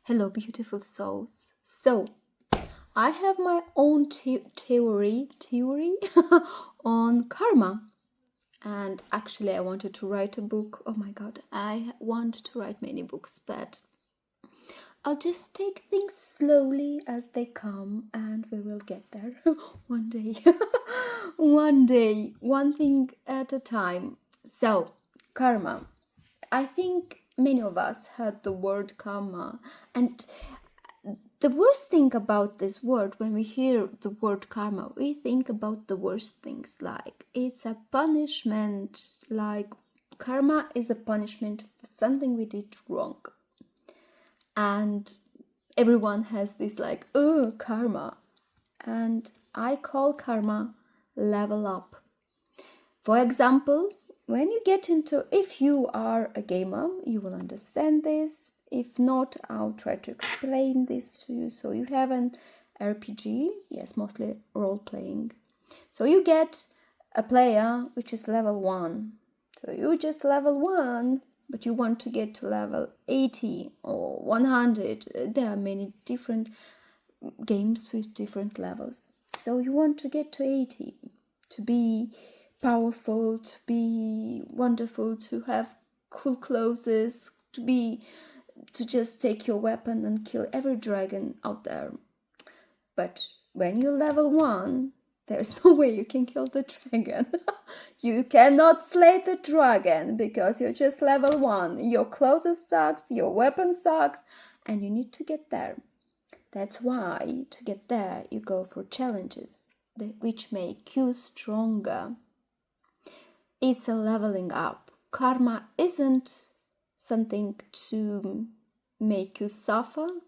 Hello, beautiful souls. So, I have my own theory on karma. And actually, I wanted to write a book. Oh my god, I want to write many books, but I'll just take things slowly as they come and we will get there one day. One day, one thing at a time. So, karma. I think many of us heard the word karma, and the worst thing about this word, when we hear the word karma, we think about the worst things, like it's a punishment, like karma is a punishment for something we did wrong. And everyone has this like, oh, karma. And I call karma level up. For example, when you get into, if you are a gamer, you will understand this. If not, I'll try to explain this to you. So you have an RPG, yes, mostly role-playing. So you get a player which is level 1. So you just level 1, but you want to get to level 80 or 100. There are many different games with different levels. So you want to get to 80, to be powerful, to be wonderful, to have cool clothes, to just take your weapon and kill every dragon out there. But when you level 1, there's no way you can kill the dragon. You cannot slay the dragon because you're just level 1. Your clothes sucks, your weapon sucks, and you need to get there. That's why, to get there, you go for challenges, which make you stronger. It's a leveling up. Karma isn't something to make you suffer.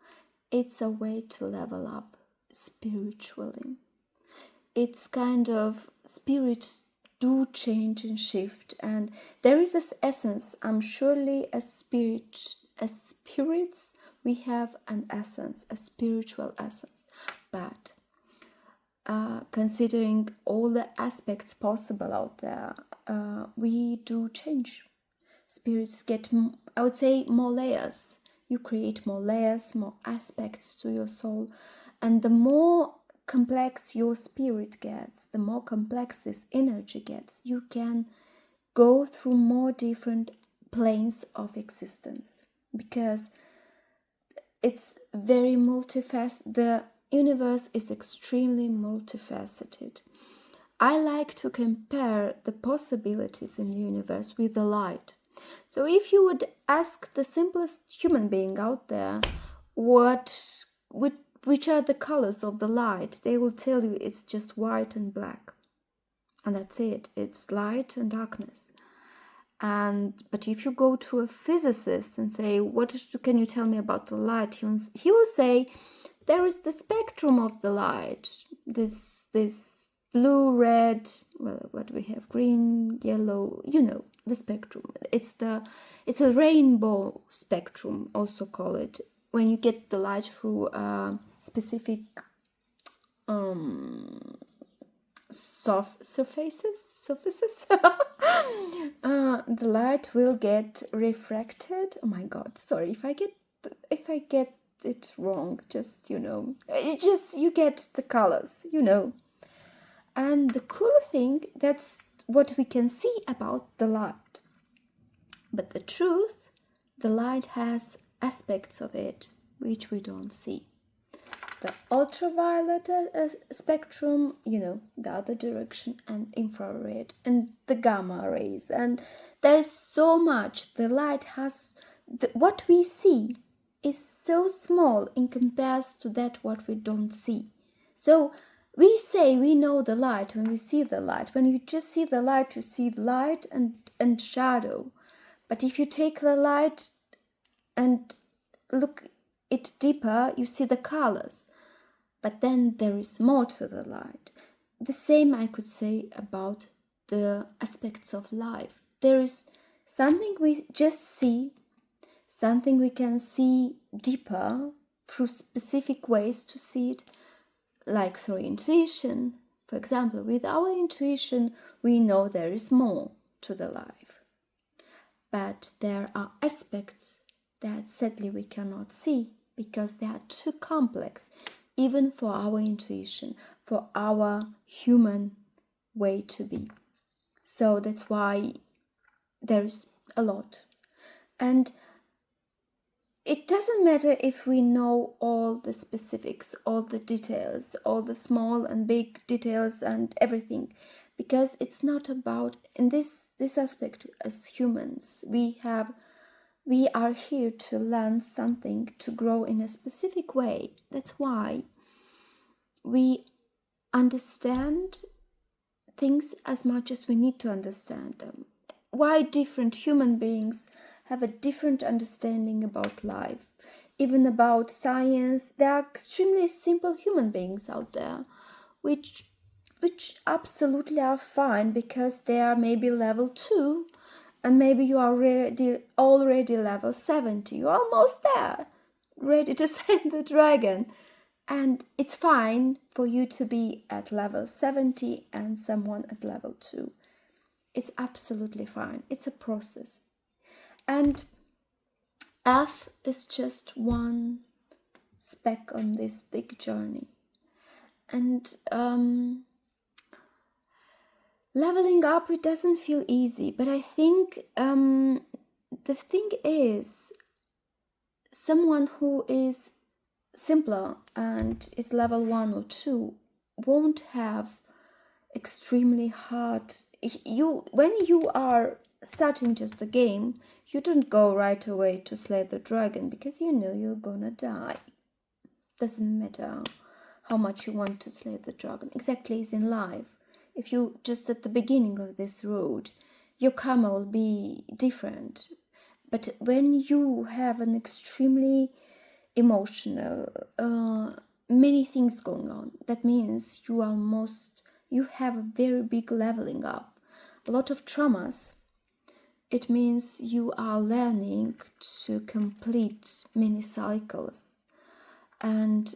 It's a way to level up spiritually. It's kind of spirits do change and shift, and there is this essence. I'm surely as spirits, we have an essence, a spiritual essence, but considering all the aspects possible out there, we do change. Spirits get, I would say, more layers. You create more layers, more aspects to your soul, and the more complex your spirit gets, the more complex this energy gets, you can go through more different planes of existence, because it's very multifaceted. The universe is extremely multifaceted. I like to compare the possibilities in the universe with the light. So if you would ask the simplest human being out there which are the colors of the light, they will tell you it's just white and black. And that's it. It's light and darkness. But if you go to a physicist and say, what can you tell me about the light? He will say, there is the spectrum of the light. This blue, red, well, what do we have? Green, yellow, the spectrum. It's a rainbow spectrum, also call it, when you get the light through specific surfaces. The light will get refracted. Oh my god, sorry if I get it wrong, just you get the colors, and the cool thing, that's what we can see about the light. But the truth, the light has aspects of it which we don't see. The ultraviolet spectrum, the other direction, and infrared, and the gamma rays, and there's so much. The light has, what we see is so small in comparison to that what we don't see. So we say we know the light when we see the light. When you just see the light, you see light and shadow. But if you take the light and look it deeper, you see the colors. But then there is more to the light. The same I could say about the aspects of life. There is something we just see, something we can see deeper through specific ways to see it, like through intuition. For example, with our intuition, we know there is more to the life. But there are aspects that sadly we cannot see. because they are too complex, even for our intuition, for our human way to be. So that's why there's a lot. And it doesn't matter if we know all the specifics, all the details, all the small and big details and everything, because it's not about, in this aspect, as humans, we are here to learn something, to grow in a specific way. That's why we understand things as much as we need to understand them. Why different human beings have a different understanding about life, even about science. There are extremely simple human beings out there, which absolutely are fine, because they are maybe level 2, and maybe you are already level 70. You're almost there, ready to slay the dragon. And it's fine for you to be at level 70 and someone at level 2. It's absolutely fine. It's a process. And Earth is just one speck on this big journey. And leveling up, it doesn't feel easy. But I think the thing is, someone who is simpler and is level 1 or 2 won't have extremely hard. When you are starting just the game, you don't go right away to slay the dragon, because you know you're gonna die. Doesn't matter how much you want to slay the dragon. Exactly as in life. If you just at the beginning of this road, your karma will be different. But when you have an extremely emotional, many things going on, that means you have a very big leveling up, a lot of traumas. It means you are learning to complete many cycles. And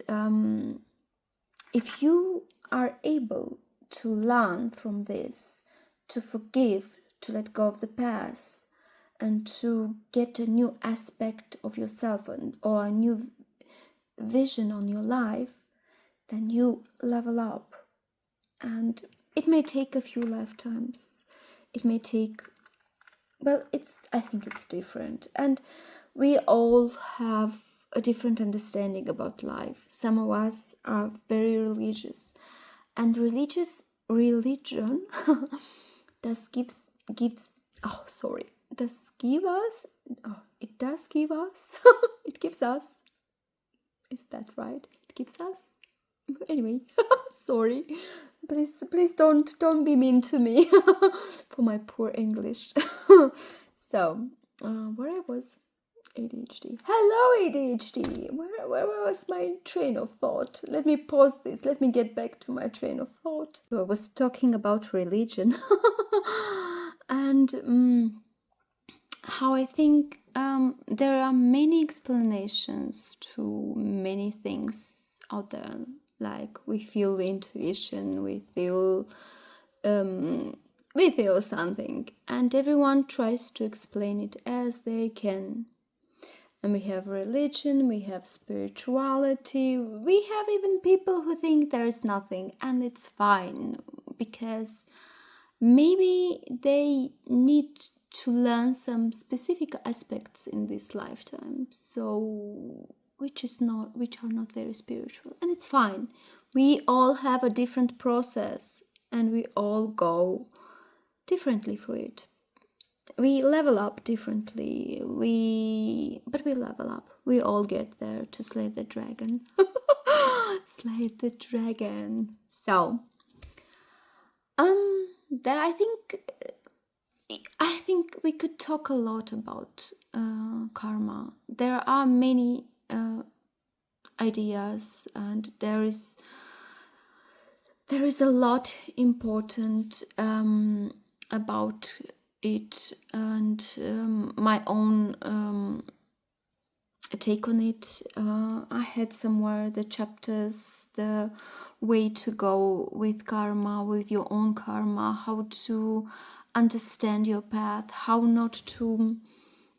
if you are able to learn from this, to forgive, to let go of the past, and to get a new aspect of yourself or a new vision on your life, then you level up. And it may take a few lifetimes. It may take, well, I think it's different. And we all have a different understanding about life. Some of us are very religious. And religion does give us, it gives us, is that right? It gives us, anyway, sorry, please don't be mean to me for my poor English. So where I was, ADHD. Hello, ADHD. Where was my train of thought? Let me pause this. Let me get back to my train of thought. So I was talking about religion and how I think there are many explanations to many things out there. Like we feel intuition, we feel something, and everyone tries to explain it as they can. And we have religion, we have spirituality, we have even people who think there is nothing, and it's fine, because maybe they need to learn some specific aspects in this lifetime, so which are not very spiritual, and it's fine. We all have a different process, and we all go differently for it. We level up differently, but we level up. We all get there to slay the dragon. Slay the dragon. So, I think we could talk a lot about karma. There are many ideas, and there is a lot important about it, and my own take on it. I had somewhere the chapters, the way to go with karma, with your own karma, how to understand your path, how not to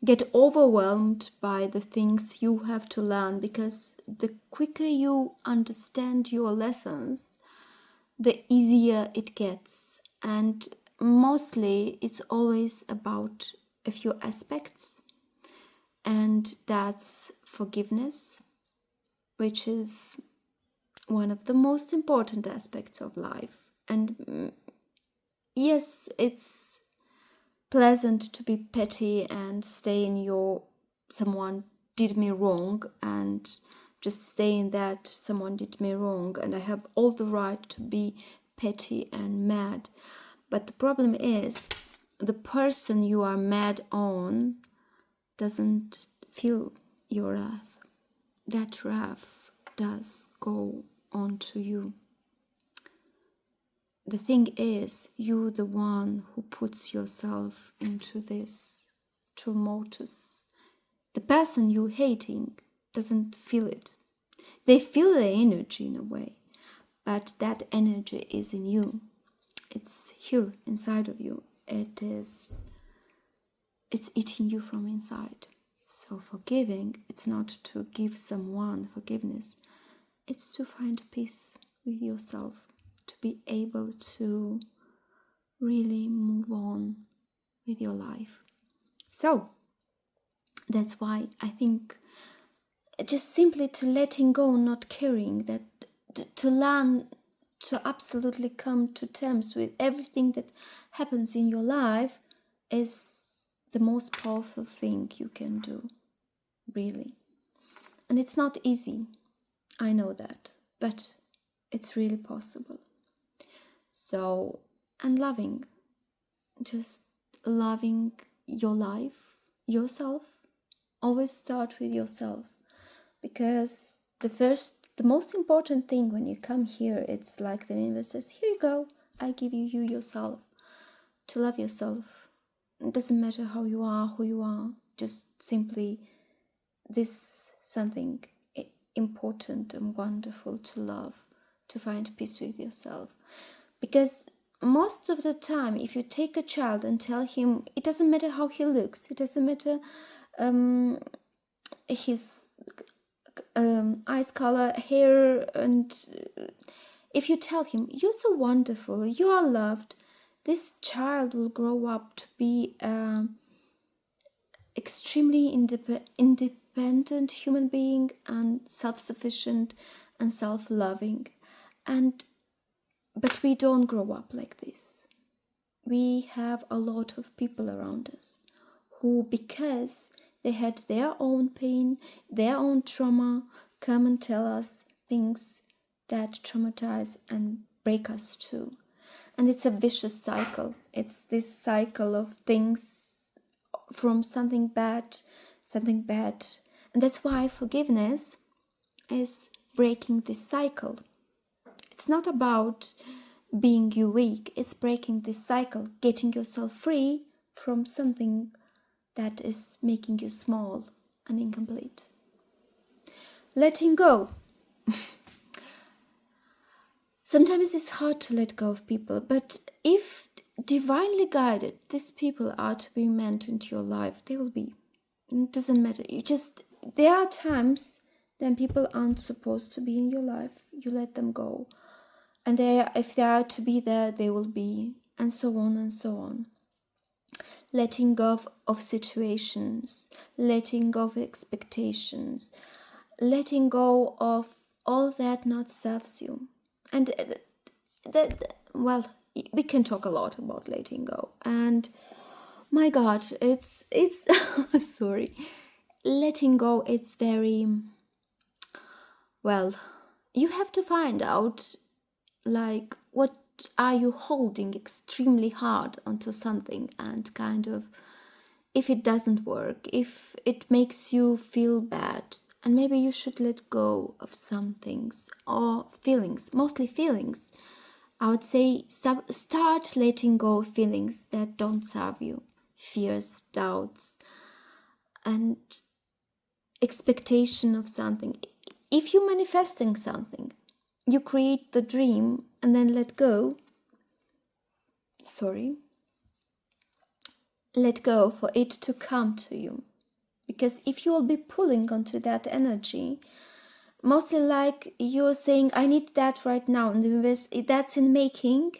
get overwhelmed by the things you have to learn, because the quicker you understand your lessons, the easier it gets. And mostly it's always about a few aspects, and that's forgiveness, which is one of the most important aspects of life. And yes, it's pleasant to be petty and stay in your someone did me wrong, and just stay in that someone did me wrong and I have all the right to be petty and mad. But the problem is, the person you are mad on doesn't feel your wrath. That wrath does go on to you. The thing is, you're the one who puts yourself into this tumultuous. The person you're hating doesn't feel it. They feel the energy in a way, but that energy is in you. It's here inside of you. It's eating you from inside. So forgiving, it's not to give someone forgiveness. It's to find peace with yourself, to be able to really move on with your life. So that's why I think just simply to letting go, not caring, that to learn to absolutely come to terms with everything that happens in your life is the most powerful thing you can do, really. And it's not easy, I know that, but it's really possible. So, and loving, just loving your life, yourself. Always start with yourself, because the most important thing when you come here, it's like the universe says, here you go, I give you yourself, to love yourself. It doesn't matter how you are, who you are, just simply this something important and wonderful to love, to find peace with yourself. Because most of the time, if you take a child and tell him, it doesn't matter how he looks, it doesn't matter his eyes color, hair, and if you tell him, you're so wonderful, you are loved, this child will grow up to be extremely independent human being, and self-sufficient and self-loving. But we don't grow up like this. We have a lot of people around us who, because they had their own pain, their own trauma, come and tell us things that traumatize and break us too. And it's a vicious cycle. It's this cycle of things from something bad. And that's why forgiveness is breaking this cycle. It's not about being you weak, it's breaking this cycle, getting yourself free from something that is making you small and incomplete. Letting go. Sometimes it's hard to let go of people, but if divinely guided, these people are to be meant into your life, they will be. It doesn't matter. There are times then people aren't supposed to be in your life. You let them go. And if they are to be there, they will be, and so on and so on. Letting go of situations, letting go of expectations, letting go of all that not serves you. And we can talk a lot about letting go. And my God, it's sorry. Letting go, it's very, you have to find out, like, what are you holding extremely hard onto something, and kind of, if it doesn't work, if it makes you feel bad, and maybe you should let go of some things, or feelings, mostly feelings. I would say start letting go of feelings that don't serve you, fears, doubts, and expectation of something. If you're manifesting something, you create the dream and then let go for it to come to you. Because if you will be pulling onto that energy, mostly like you're saying, I need that right now, and that's in making.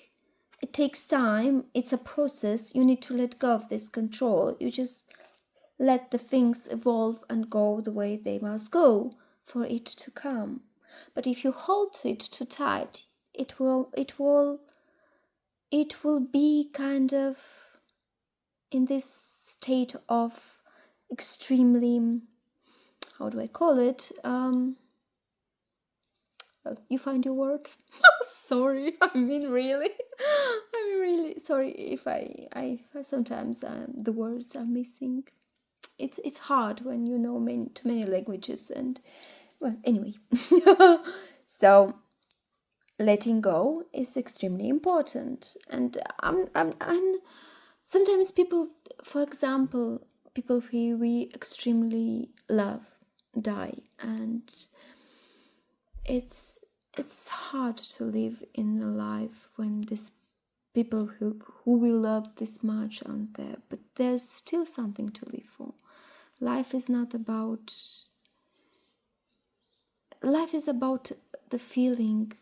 It takes time. It's a process. You need to let go of this control. You just let the things evolve and go the way they must go for it to come. But if you hold to it too tight, it will be kind of in this state of extremely, how do I call it? Well, you find your words. Sorry, I mean really sorry if I sometimes the words are missing. It's hard when you know too many languages, and well, anyway. So letting go is extremely important, and I'm sometimes people, for example, people who we extremely love die, and it's hard to live in a life when these people who we love this much aren't there, but there's still something to live for. Life is about the feeling,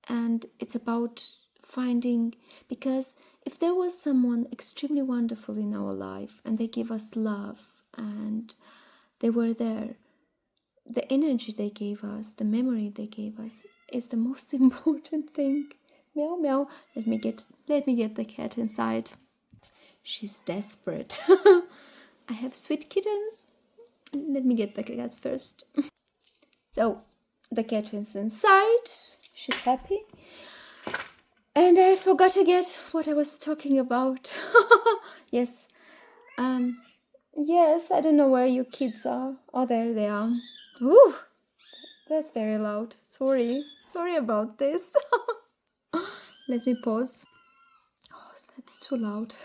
and it's about finding, because if there was someone extremely wonderful in our life and they give us love and they were there, the energy they gave us, the memory they gave us is the most important thing. Meow meow. Let me get the cat inside. She's desperate. I have sweet kittens. Let me get the cat first. So the cat is inside. She's happy. And I forgot to get what I was talking about. Yes. Yes, I don't know where your kids are. Oh, there they are. Ooh, that's very loud. Sorry about this. Let me pause. Oh, that's too loud.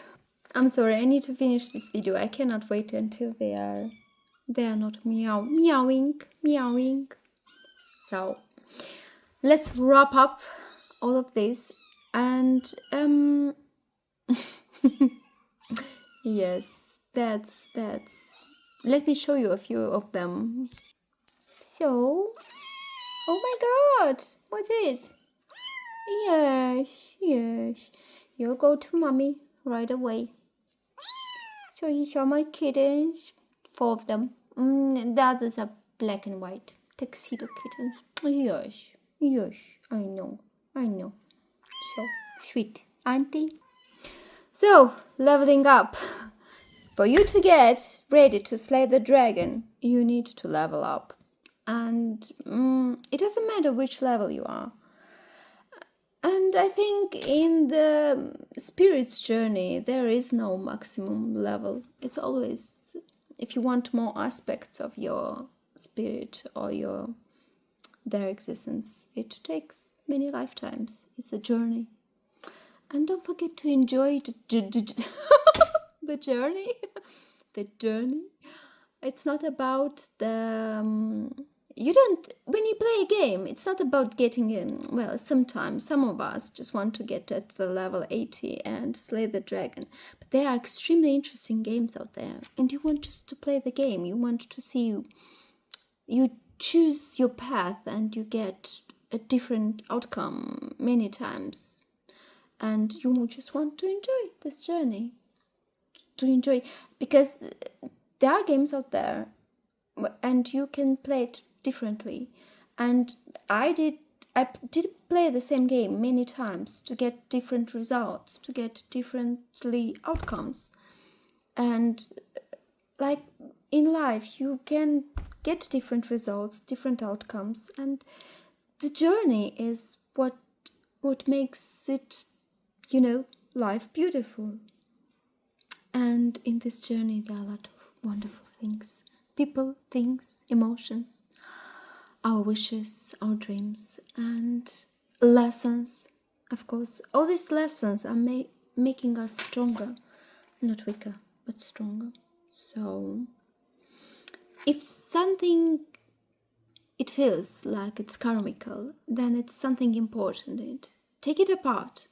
I'm sorry, I need to finish this video. I cannot wait until they are not meowing. So let's wrap up all of this, and yes, that's let me show you a few of them. So, oh my god, what's it? Yes, you'll go to mommy right away. So you saw my kittens, 4 of them. The others are black and white, tuxedo kittens. Yes, I know. So sweet, auntie. So, leveling up. For you to get ready to slay the dragon, you need to level up. And it doesn't matter which level you are. And I think in the spirit's journey, there is no maximum level. It's always, if you want more aspects of your spirit or their existence, it takes many lifetimes. It's a journey. And don't forget to enjoy the journey. The journey. It's not about the... when you play a game, it's not about getting in. Well, sometimes some of us just want to get at the level 80 and slay the dragon. But there are extremely interesting games out there. And you want just to play the game. You want to see you choose your path and you get a different outcome many times. And you just want to enjoy this journey. Because there are games out there and you can play it differently. And I did play the same game many times to get different results, to get differently outcomes. And like in life, you can get different results, different outcomes, and the journey is what makes it, life beautiful. And in this journey, there are a lot of wonderful things. People, things, emotions, our wishes, our dreams, and lessons. Of course, all these lessons are making us stronger. Not weaker, but stronger. So, if something, it feels like it's karmical, then it's something important in it. Take it apart.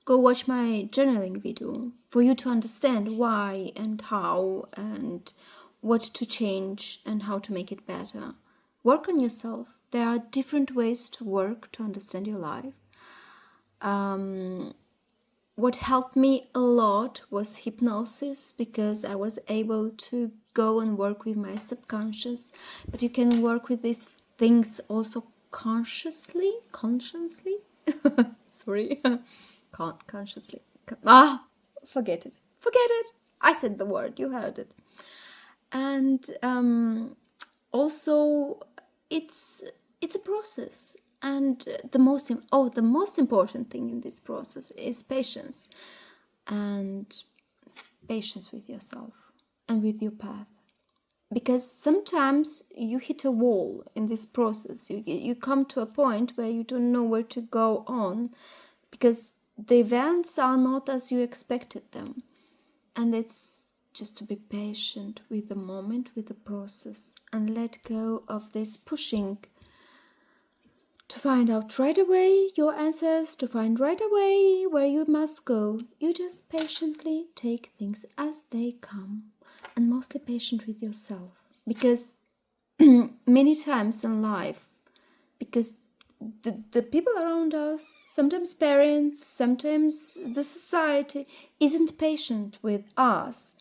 Go watch my journaling video for you to understand why and how and what to change and how to make it better. Work on yourself. There are different ways to work to understand your life. What helped me a lot was hypnosis, because I was able to go and work with my subconscious. But you can work with these things also consciously. Sorry, can't consciously. Forget it. Forget it. I said the word. You heard it. And also, it's a process. And the most important thing in this process is patience, and patience with yourself and with your path. Because sometimes you hit a wall in this process. You come to a point where you don't know where to go on, because the events are not as you expected them. And it's just to be patient with the moment, with the process, and let go of this pushing to find out right away your answers, to find right away where you must go. You just patiently take things as they come, and mostly patient with yourself. Because many times in life, because the people around us, sometimes parents, sometimes the society, isn't patient with us.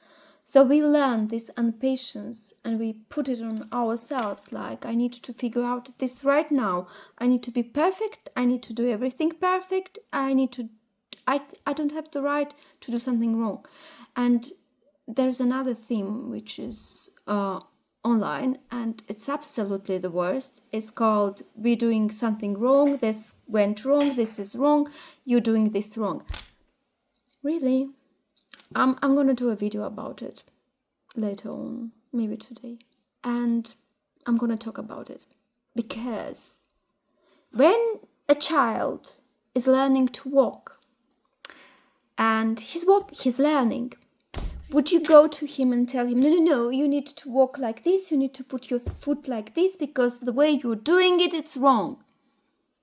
So we learn this impatience and we put it on ourselves, like, I need to figure out this right now. I need to be perfect. I need to do everything perfect. I don't have the right to do something wrong. And there's another theme which is online, and it's absolutely the worst. It's called, we're doing something wrong, this went wrong, this is wrong, you're doing this wrong. Really? I'm gonna do a video about it later on, maybe today, and I'm gonna talk about it. Because when a child is learning to walk, and he's learning, would you go to him and tell him, no, you need to walk like this, you need to put your foot like this, because the way you're doing it, it's wrong?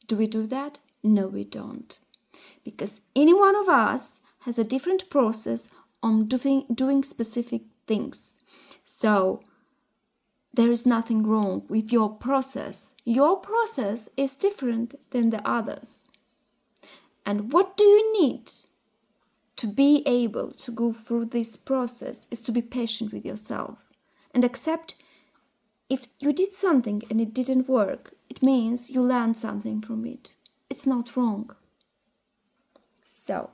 Do we do that? No, we don't. Because any one of us has a different process on doing specific things. So there is nothing wrong with your process. Your process is different than the others. And what do you need to be able to go through this process is to be patient with yourself and accept if you did something and it didn't work, it means you learned something from it. It's not wrong. So,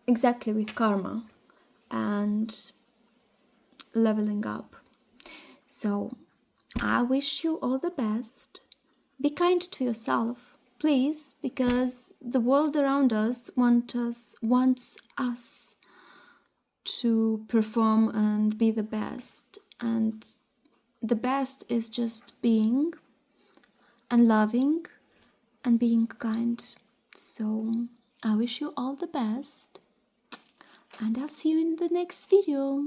exactly with karma and leveling up. So, I wish you all the best. Be kind to yourself, please, because the world around us wants us to perform and be the best. And the best is just being and loving and being kind. So I wish you all the best, and I'll see you in the next video.